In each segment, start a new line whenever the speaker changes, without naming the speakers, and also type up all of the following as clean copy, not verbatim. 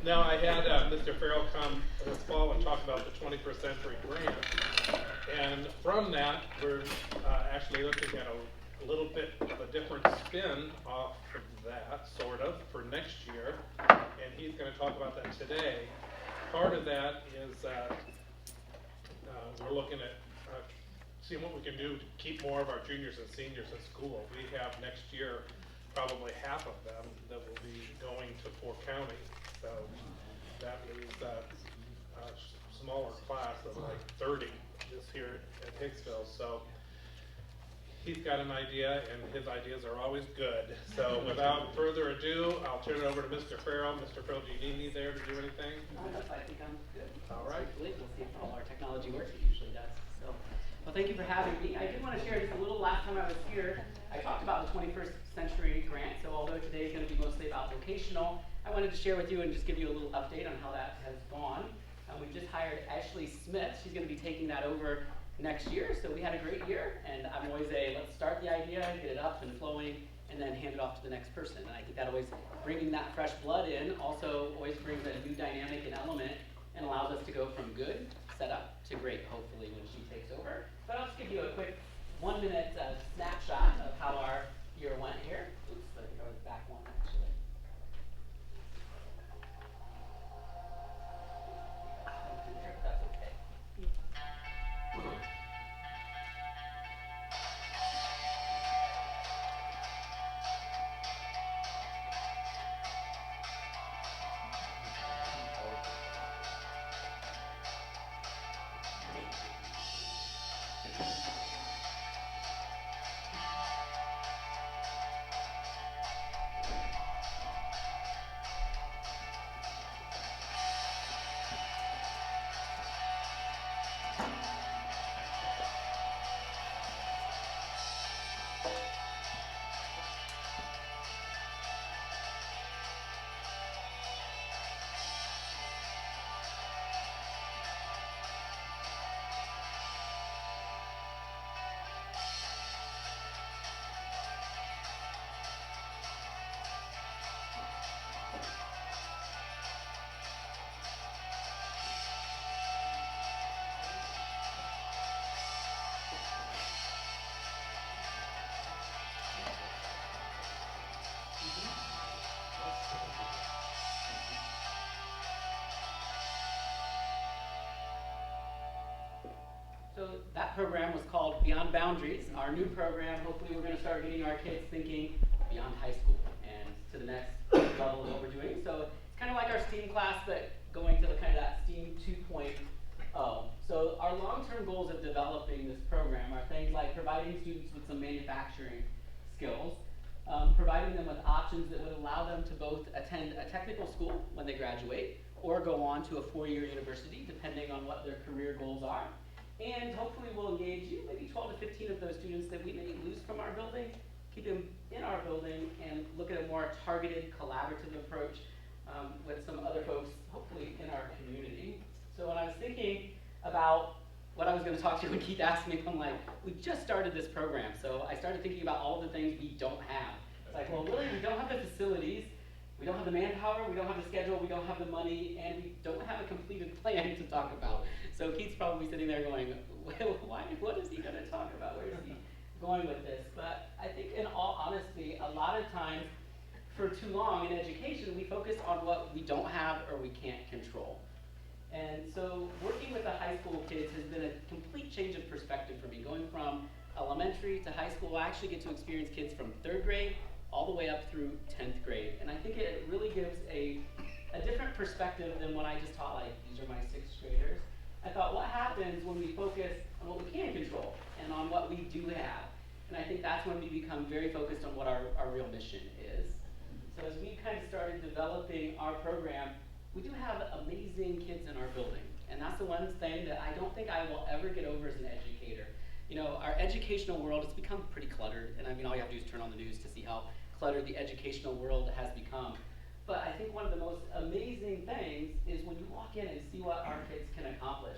Now, I had Mr. Ferrell come this fall and talk about the 21st Century Grant. And from that, we're actually looking at a little bit of a different spin off of that, sort of, for next year. And he's going to talk about that today. Part of that is we're looking at seeing what we can do to keep more of our juniors and seniors in school. We have next year probably half of them that will be going to 4 County. So that leaves a smaller class of like 30 this here at Hicksville. So he's got an idea, and his ideas are always good. So without further ado, I'll turn it over to Mr. Ferrell. Mr. Ferrell, do you need me there to do anything?
I think I'm good.
All right.
We'll see if all our technology works. It usually does. So, well, thank you for having me. I did want to share just a little. Last time I was here, I talked about the 21st Century Grant. So although today is going to be mostly about vocational, I wanted to share with you and just give you a little update on how that has gone. We've just hired Ashley Smith. She's going to be taking that over next year. So we had a great year, and I'm always let's start the idea, get it up and flowing, and then hand it off to the next person. And I think that always bringing that fresh blood in also always brings a new dynamic and element and allows us to go from good setup to great, hopefully, when she takes over. But I'll just give you a quick 1-minute snapshot of how our year went here. Oops, I think I was back one, actually. That's okay. So that program was called Beyond Boundaries. Our new program, hopefully we're going to start getting our kids thinking beyond high school and to the next level of what we're doing. So it's kind of like our STEAM class, but going to the kind of that STEAM 2.0. So our long-term goals of developing this program are things like providing students with some manufacturing skills, providing them with options that would allow them to both attend a technical school when they graduate or go on to a 4-year university, depending on what their career goals are. And hopefully we'll engage you, maybe 12 to 15 of those students that we may lose from our building, keep them in our building, and look at a more targeted, collaborative approach with some other folks, hopefully in our community. So when I was thinking about what I was going to talk to you, when Keith asked me, I'm like, we just started this program. So I started thinking about all the things we don't have. It's like, well, really, we don't have the facilities, we don't have the manpower, we don't have the schedule, we don't have the money, and we don't have a completed plan to talk about. So Keith's probably sitting there going, well, what is he going to talk about? Where is he going with this? But I think in all honesty, a lot of times, for too long in education, we focus on what we don't have or we can't control. And so working with the high school kids has been a complete change of perspective for me. Going from elementary to high school, I actually get to experience kids from 3rd grade all the way up through 10th grade. And I think it really gives a different perspective than when I just taught, like, these are my 6th graders. I thought, what happens when we focus on what we can control and on what we do have? And I think that's when we become very focused on what our real mission is. So as we kind of started developing our program, we do have amazing kids in our building. And that's the one thing that I don't think I will ever get over as an educator. You know, our educational world has become pretty cluttered. And I mean, all you have to do is turn on the news to see how cluttered the educational world has become. But I think one of the most amazing things is when you walk in and see what our kids can accomplish.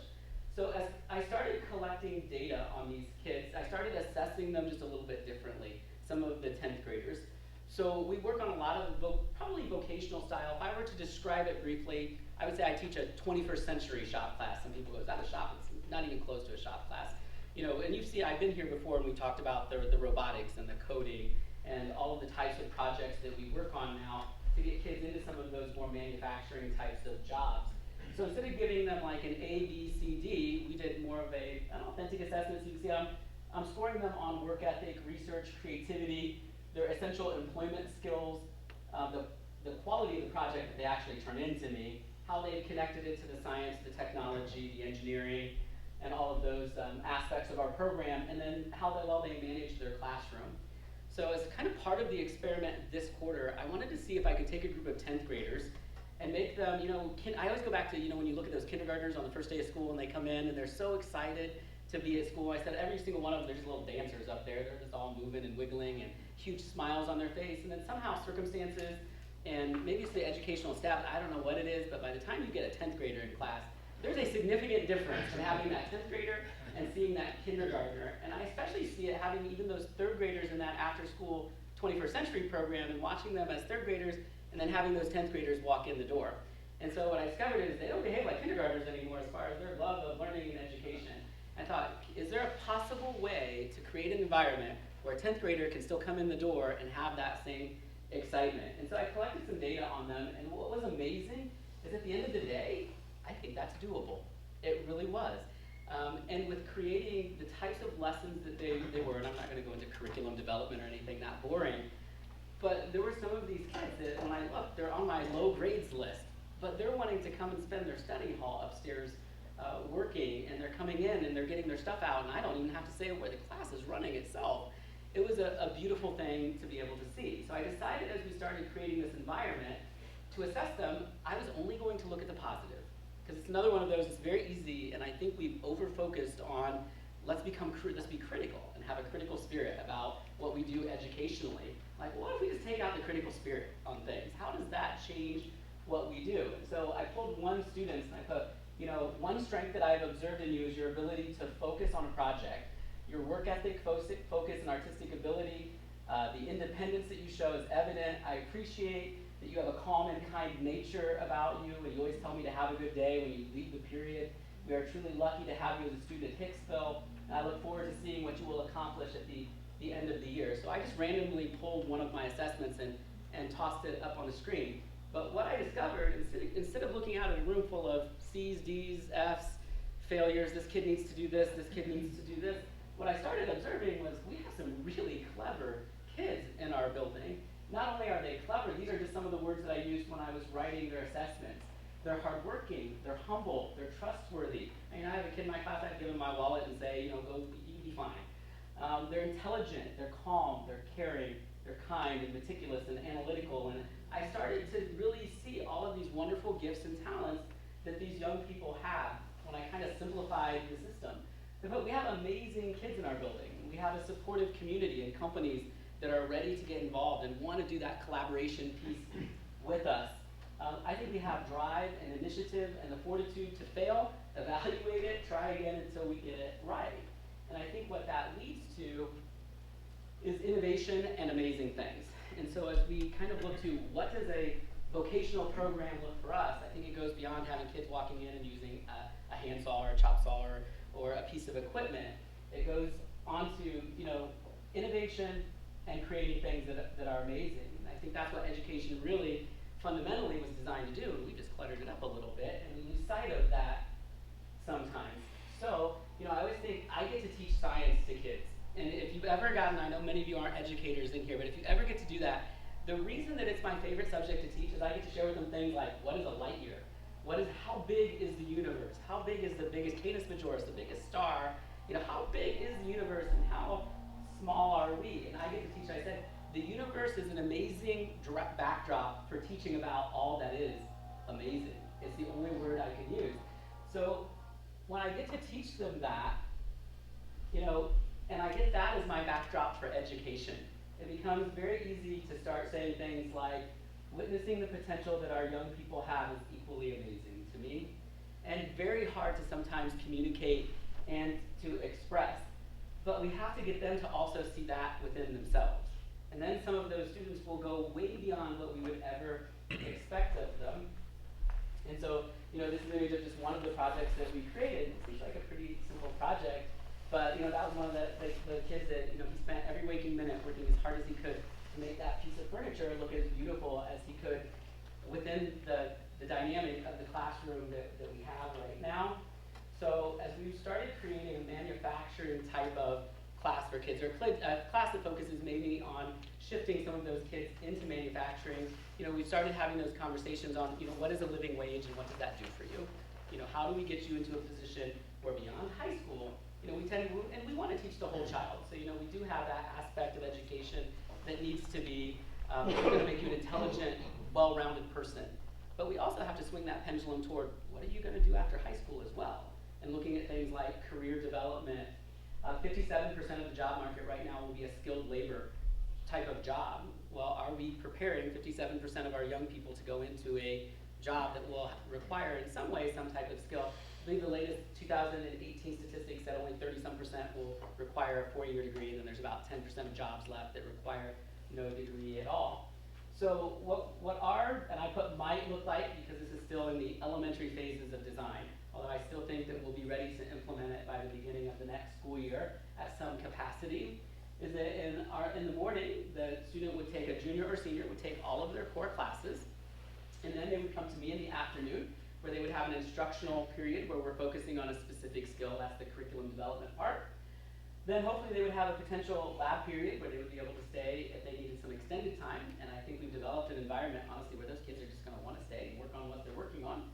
So as I started collecting data on these kids, I started assessing them just a little bit differently, some of the 10th graders. So we work on a lot of probably vocational style. If I were to describe it briefly, I would say I teach a 21st century shop class. Some people go, is that a shop? It's not even close to a shop class. You know, and you've seen, I've been here before and we talked about the robotics and the coding and all of the types of projects that we work on now to get kids into some of those more manufacturing types of jobs. So instead of giving them like an A, B, C, D, we did more of an authentic assessment. So you can see I'm scoring them on work ethic, research, creativity, their essential employment skills, the quality of the project that they actually turn into me, how they've connected it to the science, the technology, the engineering, and all of those aspects of our program, and then how well they manage their classroom. So as kind of part of the experiment this quarter, I wanted to see if I could take a group of 10th graders and make them, you know, I always go back to, you know, when you look at those kindergartners on the first day of school and they come in and they're so excited to be at school. I said every single one of them, they're just little dancers up there. They're just all moving and wiggling and huge smiles on their face. And then somehow circumstances and maybe it's the educational staff, I don't know what it is, but by the time you get a 10th grader in class, there's a significant difference in having that 10th grader and seeing that kindergartner. And I especially see it having even those 3rd graders in that after school 21st century program and watching them as 3rd graders and then having those 10th graders walk in the door. And so what I discovered is they don't behave like kindergartners anymore as far as their love of learning and education. I thought, is there a possible way to create an environment where a 10th grader can still come in the door and have that same excitement? And so I collected some data on them, and what was amazing is at the end of the day, I think that's doable. It really was. And with creating the types of lessons that they were, and I'm not going to go into curriculum development or anything that boring, but there were some of these kids that when I looked, they're on my low grades list, but they're wanting to come and spend their study hall upstairs working, and they're coming in and they're getting their stuff out, and I don't even have to say where the class is running itself. It was a beautiful thing to be able to see. So I decided as we started creating this environment to assess them, I was only going to look at the positive. Because it's another one of those, it's very easy, and I think we've over-focused on let's be critical and have a critical spirit about what we do educationally. Like, what if we just take out the critical spirit on things? How does that change what we do? And so I pulled one student and I put, you know, one strength that I've observed in you is your ability to focus on a project. Your work ethic, focus, and artistic ability, the independence that you show is evident. I appreciate that you have a calm and kind nature about you, and you always tell me to have a good day when you leave the period. We are truly lucky to have you as a student at Hicksville, and I look forward to seeing what you will accomplish at the end of the year. So I just randomly pulled one of my assessments and tossed it up on the screen. But what I discovered, instead of looking out at a room full of C's, D's, F's, failures, this kid needs to do this kid needs to do this, what I started observing was we have some really clever kids in our building. Not only are they clever, these are just some of the words that I used when I was writing their assessments. They're hardworking, they're humble, they're trustworthy. I mean, I have a kid in my class, I'd give him my wallet and say, you know, go, you be fine. They're intelligent, they're calm, they're caring, they're kind and meticulous and analytical. And I started to really see all of these wonderful gifts and talents that these young people have when I kind of simplified the system. But we have amazing kids in our building. We have a supportive community and companies that are ready to get involved and want to do that collaboration piece with us. I think we have drive and initiative and the fortitude to fail, evaluate it, try again until we get it right. And I think what that leads to is innovation and amazing things. And so as we kind of look to what does a vocational program look for us, I think it goes beyond having kids walking in and using a handsaw or a chop saw or a piece of equipment. It goes on to, you know, innovation and creating things that are amazing. And I think that's what education really fundamentally was designed to do. We just cluttered it up a little bit and we lose sight of that sometimes. So, you know, I always think I get to teach science to kids. And if you've ever gotten, I know many of you aren't educators in here, but if you ever get to do that, the reason that it's my favorite subject to teach is I get to share with them things like, what is a light year? How big is the universe? How big is the biggest Canis Majoris, the biggest star? You know, how big is the universe and how small are we? And I get to teach, I said, the universe is an amazing direct backdrop for teaching about all that is amazing. It's the only word I can use. So when I get to teach them that, you know, and I get that as my backdrop for education, it becomes very easy to start saying things like, witnessing the potential that our young people have is equally amazing to me, and very hard to sometimes communicate and to express. But we have to get them to also see that within themselves. And then some of those students will go way beyond what we would ever expect of them. And so, you know, this is an image of just one of the projects that we created. It seems like a pretty simple project, but, you know, that was one of the kids that, you know, he spent every waking minute working as hard as he could to make that piece of furniture look as beautiful as he could within the dynamic of the classroom that we have right now. So as we've started creating a manufacturing type of class for kids, or a class that focuses maybe on shifting some of those kids into manufacturing, you know, we started having those conversations on, you know, what is a living wage and what does that do for you? You know, how do we get you into a position where beyond high school, you know, and we want to teach the whole child. So, you know, we do have that aspect of education that needs to be, going to make you an intelligent, well-rounded person. But we also have to swing that pendulum toward what are you going to do after high school as well? And looking at things like career development. 57% of the job market right now will be a skilled labor type of job. Well, are we preparing 57% of our young people to go into a job that will require in some way some type of skill? I believe the latest 2018 statistics said only 30-some% will require a 4-year degree, and then there's about 10% of jobs left that require no degree at all. So what our, and I put might look like because this is still in the elementary phases of design, although I still think that we'll be ready to implement it by the beginning of the next school year at some capacity, is that in the morning, the student would take, a junior or senior would take all of their core classes, and then they would come to me in the afternoon where they would have an instructional period where we're focusing on a specific skill, that's the curriculum development part. Then hopefully they would have a potential lab period where they would be able to stay if they needed some extended time, and I think we've developed an environment, honestly, where those kids are just gonna wanna stay and work on what they're working on.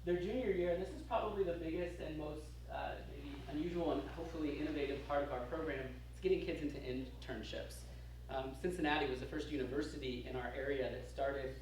Their junior year, and this is probably the biggest and most maybe unusual and hopefully innovative part of our program, is getting kids into internships. Cincinnati was the first university in our area that started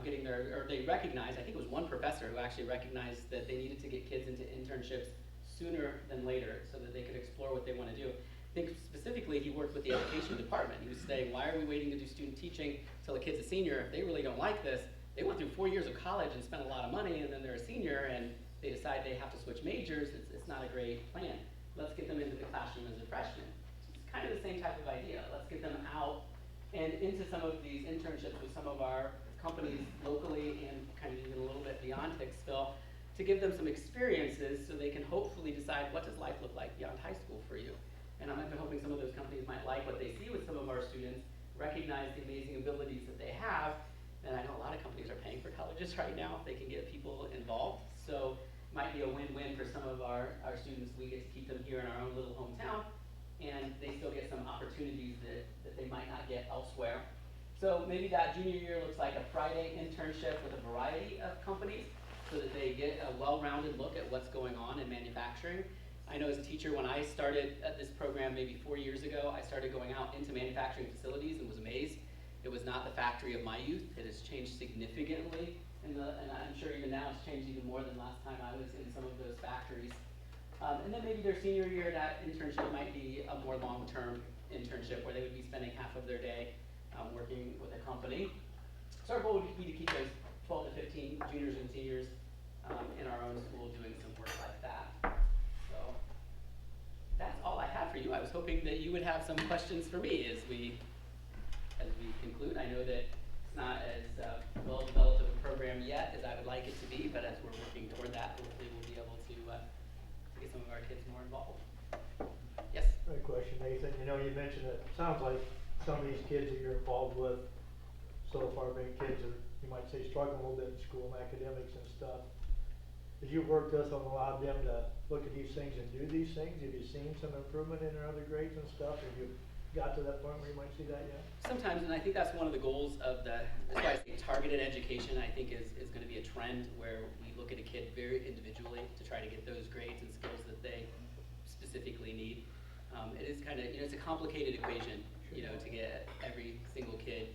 getting their, or they recognized, I think it was one professor who actually recognized that they needed to get kids into internships sooner than later so that they could explore what they want to do. I think specifically he worked with the education department. He was saying, why are we waiting to do student teaching till a kid's a senior? If they really don't like this, they went through 4 years of college and spent a lot of money, and then they're a senior and they decide they have to switch majors. It's not a great plan. Let's get them into the classroom as a freshman. It's kind of the same type of idea. Let's get them out and into some of these internships with some of our companies locally and kind of even a little bit beyond Hicksville, to give them some experiences so they can hopefully decide what does life look like beyond high school for you. And I'm hoping some of those companies might like what they see with some of our students, recognize the amazing abilities that they have, and I know a lot of companies are paying for colleges right now if they can get people involved. So it might be a win-win for some of our students. We get to keep them here in our own little hometown, and they still get some opportunities that they might not get elsewhere. So maybe that junior year looks like a Friday internship with a variety of companies, so that they get a well-rounded look at what's going on in manufacturing. I know as a teacher, when I started at this program maybe 4 years ago, I started going out into manufacturing facilities and was amazed. It was not the factory of my youth. It has changed significantly, and I'm sure even now it's changed even more than last time I was in some of those factories. And then maybe their senior year, that internship might be a more long-term internship where they would be spending half of their day working with a company. So our goal would be to keep those 12 to 15 juniors and seniors in our own school doing some work like that. So that's all I have for you. I was hoping that you would have some questions for me as we conclude. I know that it's not as well developed of a program yet as I would like it to be, but as we're working toward that, hopefully we'll be able to get some of our kids more involved. Yes?
Good question, Nathan. You know, you mentioned it sounds like some of these kids that you're involved with so far being kids are, you might say, struggling a little bit in school and academics and stuff. As you worked with them, allowed them to look at these things and do these things, have you seen some improvement in their other grades and stuff? Have you got to that point where you might see that yet?
Sometimes, and I think that's one of the goals of that's why I say targeted education, I think is going to be a trend where we look at a kid very individually to try to get those grades and skills that they specifically need. It is kind of, you know, it's a complicated equation, you know, to get every single kid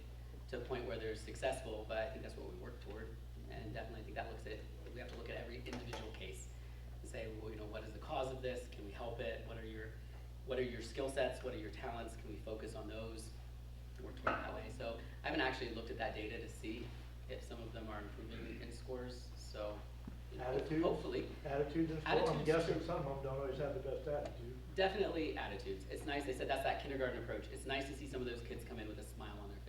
to a point where they're successful, but I think that's what we work toward, and definitely think that looks at, we have to look at every individual case and say, well, you know, what is the cause of this? Can we help it? What are your skill sets? What are your talents? Can we focus on those and work toward it that way? So I haven't actually looked at that data to see if some of them are improving in scores. So you know,
Attitude?
hopefully.
Attitudes in school? I'm guessing some of them don't always have the best attitude.
Definitely attitudes. It's nice. They said that's that kindergarten approach. It's nice to see some of those kids come in with a smile on their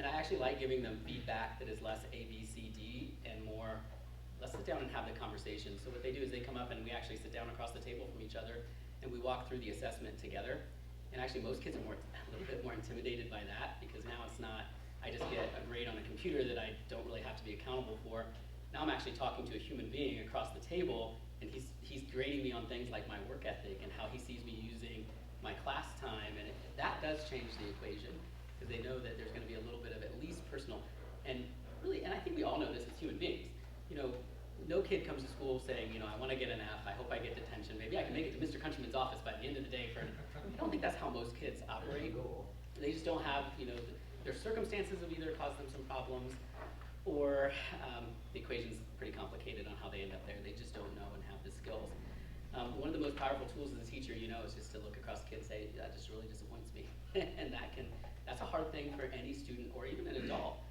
And I actually like giving them feedback that is less A, B, C, D, and more, let's sit down and have the conversation. So what they do is they come up and we actually sit down across the table from each other and we walk through the assessment together. And actually most kids are a little bit more intimidated by that, because now it's not, I just get a grade on a computer that I don't really have to be accountable for. Now I'm actually talking to a human being across the table, and he's grading me on things like my work ethic and how he sees me using my class time, and that does change the equation, because they know that there's gonna be a little bit of at least personal, and really, and I think we all know this as human beings. You know, no kid comes to school saying, you know, I wanna get an F, I hope I get detention, maybe I can make it to Mr. Countryman's office by the end of the day for an, I don't think that's how most kids operate. They just don't have, you know, their circumstances have either caused them some problems, or the equation's pretty complicated on how they end up there. They just don't know and have the skills. One of the most powerful tools as a teacher, you know, is just to look across kids and say, that just really disappoints me. And that's a hard thing for any student or even an adult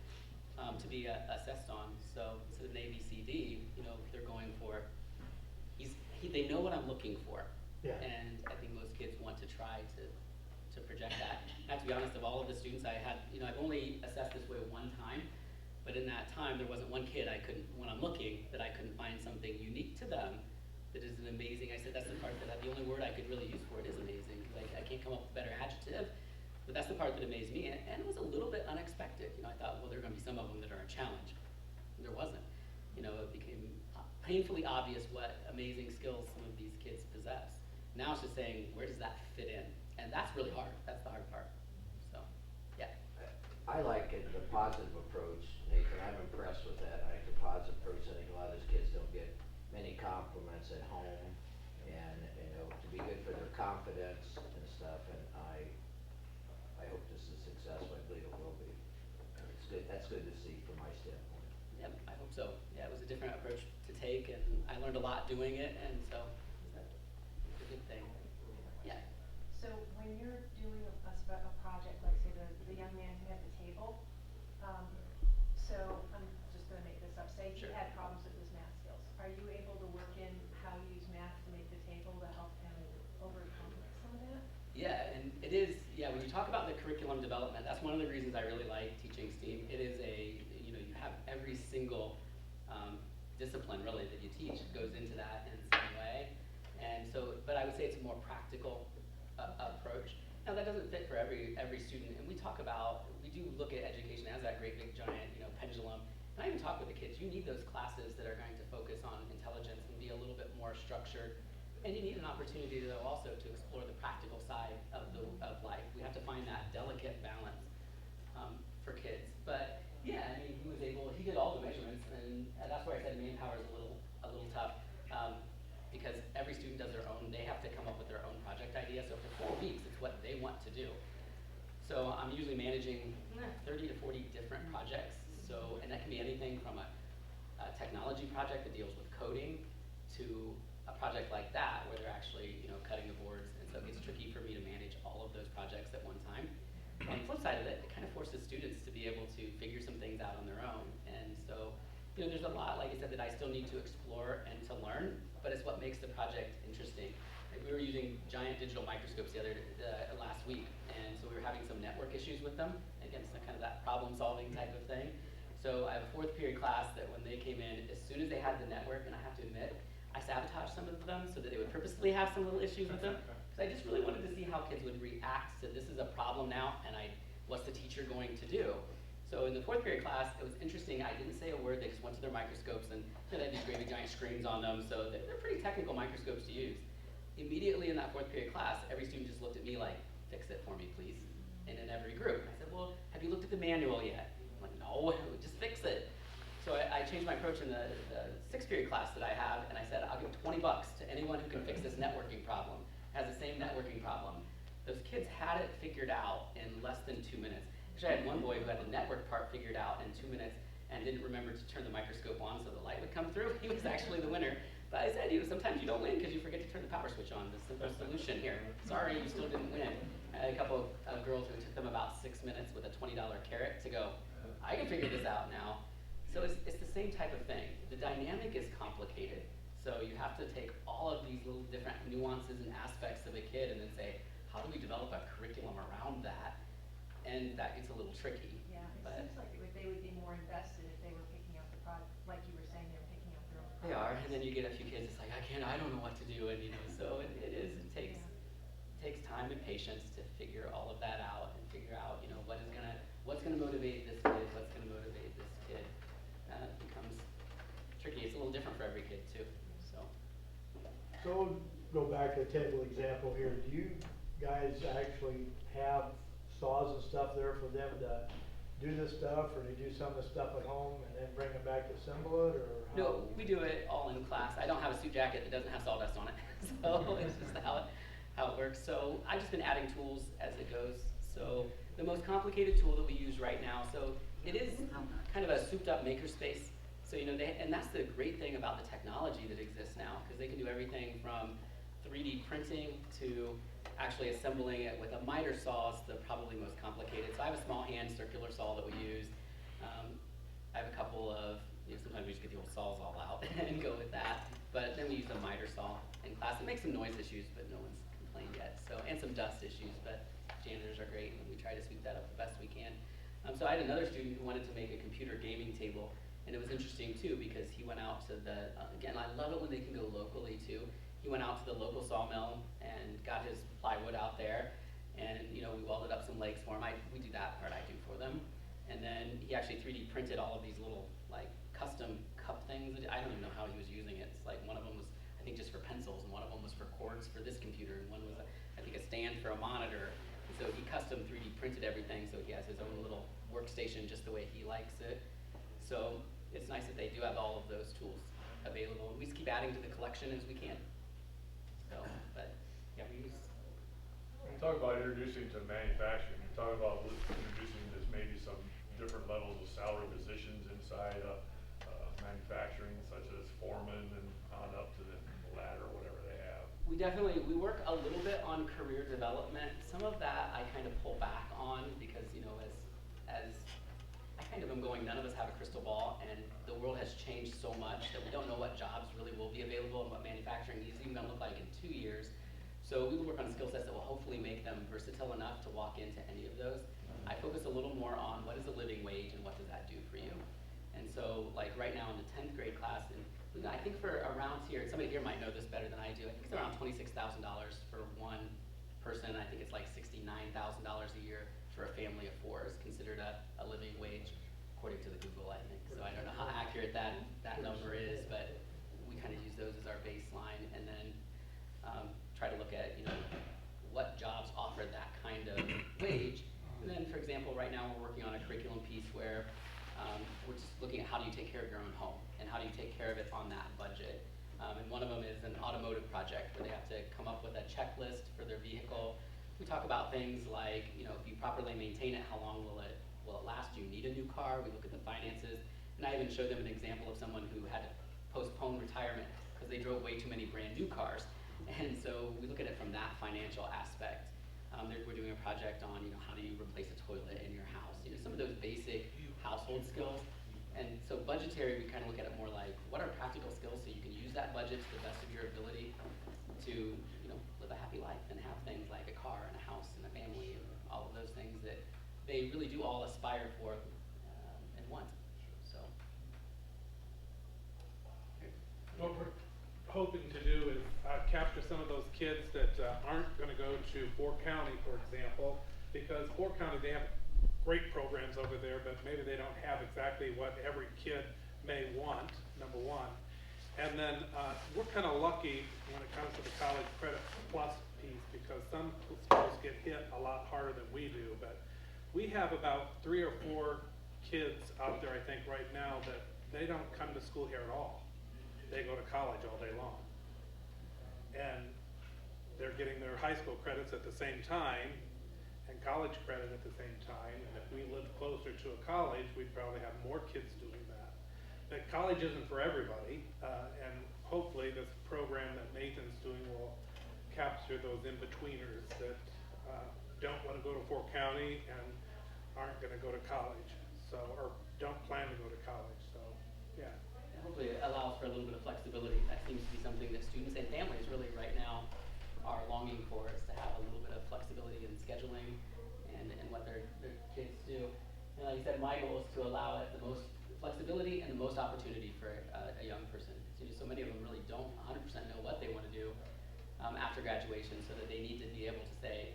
to be assessed on. So instead of an A, B, C, D, you know, they're going for, they know what I'm looking for.
Yeah.
And I think most kids want to try to project that. And to be honest, of all of the students I had, you know, I've only assessed this way one time, but in that time, there wasn't one kid when I'm looking, that I couldn't find something unique to them that is an amazing, I said that's the part that the only word I could really use for it is amazing, because I can't come up with a better adjective, but that's the part that amazed me, and it was a little bit unexpected. You know, I thought, well, there are gonna be some of them that are a challenge. There wasn't. You know, it became painfully obvious what amazing skills some of these kids possess. Now it's just saying, where does that fit in? And that's really hard. That's the hard part. So, yeah.
I like it, the positive approach, Nathan. I'm impressed with that. I like the positive approach. I think a lot of those kids don't get many compliments at home, and you know, to be good for their confidence and stuff. And I hope this is successful. I believe it will be. And it's good. That's good to see from my standpoint.
Yep, I hope so. Yeah, it was a different approach to take, and I learned a lot doing it, and so it's a good thing. Yeah.
So when you're doing a project, like say the young man who had the table, so I'm just gonna make this up, say he
Sure.
had problems with his math skills. Are you able to work in how you use math to make the table to help him overcome some of that?
Yeah, and it is, yeah, when you talk about the curriculum development, that's one of the reasons I really like teaching STEAM. It is you know, you have every single discipline really that you teach goes into that in some way. And so, but I would say it's a more practical approach. Now that doesn't fit for every student, and we do look at education as that great big giant, you know, pendulum. And I even talk with the kids, you need those classes that are going to focus on intelligence and be a little bit more structured. And you need an opportunity though also to explore the practical side of life. We have to find that delicate balance for kids. But yeah, I mean, he did all the measurements, and that's where I said manpower is a little tough. Because every student does their own, they have to come up with their own project idea. So for 4 weeks, it's what they want to do. So I'm usually managing 30 to 40 different projects. So, and that can be anything from a technology project that deals with coding to a project like that where they're actually, you know, cutting the boards. And so it gets tricky for me to manage all of those projects at one time. On the flip side of it, it kind of forces students to be able to figure some things out on their own. And so, you know, there's a lot, like I said, that I still need to explore and to learn, but it's what makes the project interesting. Like we were using giant digital microscopes last week, and so we were having some network issues with them. Again, it's kind of that problem-solving type of thing. So I have a 4th period class that when they came in, as soon as they had the network, and I have to admit, I sabotaged some of them so that they would purposely have some little issues with them. Because I just really wanted to see how kids would react to this is a problem now, and what's the teacher going to do? So in the 4th period class, it was interesting. I didn't say a word. They just went to their microscopes, and they had these great big giant screens on them, so they're pretty technical microscopes to use. Immediately in that 4th period class, every student just looked at me like, fix it for me, please. And in every group. I said, well, have you looked at the manual yet? I'm like, no, just fix it. So I changed my approach in the 6th period class that I have, and I said, I'll give $20 to anyone who can fix this networking problem. It has the same networking problem. Those kids had it figured out in less than 2 minutes. Actually, I had one boy who had the network part figured out in 2 minutes and didn't remember to turn the microscope on so the light would come through. He was actually the winner. But I said, you know, sometimes you don't win because you forget to turn the power switch on. The simple solution here. Sorry, you still didn't win. I had a couple of girls who took them about 6 minutes with a $20 carrot to go, I can figure this out now. So it's the same type of thing. The dynamic is complicated. So you have to take all of these little different nuances and aspects of a kid and then say, how do we develop a curriculum around that? and that gets a little tricky.
Yeah, it
But
seems like they would be more invested if they were picking out the product, like you were saying, they were picking out their own
they are,
products.
and then you get a few kids, it's like, I don't know what to do, and so it takes time and patience to figure all of that out and figure out, what's gonna motivate this kid, what's gonna motivate this kid. It becomes tricky. It's a little different for every kid too, so.
So, go back to the table example here, do you guys actually have saws and stuff there for them to do this stuff, or do you do some of the stuff at home and then bring it back to assemble it, or how?
No, we do it all in class. I don't have a suit jacket that doesn't have sawdust on it, so it's just how it works. So I've just been adding tools as it goes. So the most complicated tool that we use right now, so it is kind of a souped up makerspace. So and that's the great thing about the technology that exists now, because they can do everything from 3D printing to actually assembling it with a miter saw is probably most complicated. So I have a small hand circular saw that we use. I have a couple of, sometimes we just get the old saws all out and go with that. But then we use a miter saw in class. It makes some noise issues, but no one's complained yet. So, and some dust issues, but janitors are great, and we try to sweep that up the best we can. So I had another student who wanted to make a computer gaming table, and it was interesting too, because he went out to again, I love it when they can go locally too. He went out to the local sawmill and got his plywood out there, and we welded up some legs for him. We do that part, I do for them. And then he actually 3D printed all of these little custom cup things. I don't even know how he was using it. It's like one of them was, I think, just for pencils, and one of them was for cords for this computer, and one was, I think, a stand for a monitor. And so he custom 3D printed everything, so he has his own little workstation just the way he likes it. So it's nice that they do have all of those tools available, and we just keep adding to the collection as we can. So, but yeah, we use.
When you talk about introducing to manufacturing, you talk about introducing this maybe some different levels of salary positions inside manufacturing, such as foreman and on up to the ladder, whatever they have.
We work a little bit on career development. Some of that I kind of pull back on because, as I kind of am going, none of us have a crystal ball, and the world has changed so much that we don't know what jobs really will be available and what manufacturing is even gonna look like in 2 years. So we will work on skill sets that will hopefully make them versatile enough to walk into any of those. I focus a little more on what is a living wage and what does that do for you. And so, like right now in the 10th grade class, and I think for around here, somebody here might know this better than I do, I think it's around $26,000 for one person. I think it's like $69,000 a year for a family of 4 is considered a living wage, according to the Google, I think. So I don't know how accurate that number is, but we kind of use those as our baseline, and then try to look at what jobs offer that kind of wage. And then, for example, right now we're working on a curriculum piece where we're just looking at how do you take care of your own home and how do you take care of it on that budget. And one of them is an automotive project where they have to come up with a checklist for their vehicle. We talk about things like, if you properly maintain it, how long will it last? Do you need a new car? We look at the finances. And I even showed them an example of someone who had to postpone retirement because they drove way too many brand new cars. And so we look at it from that financial aspect. We're doing a project on, how do you replace a toilet in your house? Some of those basic household skills. And so budgetary, we kind of look at it more like, what are practical skills so you can use that budget to the best of your ability to, live a happy life and have things like a car and a house and a family and all of those things that they really do all aspire for and want. So.
What we're hoping to do is capture some of those kids that aren't going to go to Fort County, for example, because Fort County, they have great programs over there, but maybe they don't have exactly what every kid may want, number one. And then we're kind of lucky when it comes to the College Credit Plus piece, because some schools get hit a lot harder than we do, but we have about 3 or 4 kids out there, I think, right now that they don't come to school here at all. They go to college all day long. And they're getting their high school credits at the same time and college credit at the same time. And if we lived closer to a college, we'd probably have more kids doing that. But college isn't for everybody, and hopefully this program that Nathan's doing will capture those in-betweeners that don't want to go to Fort County and aren't going to go to college, or don't plan to go to college. So, yeah.
Hopefully it allows for a little bit of flexibility. That seems to be something that students and families really right now are longing for, is to have a little bit of flexibility in scheduling and what their kids do. And like you said, my goal is to allow it the most flexibility and the most opportunity for a young person. So many of them really don't 100% know what they want to do after graduation, so that they need to be able to say,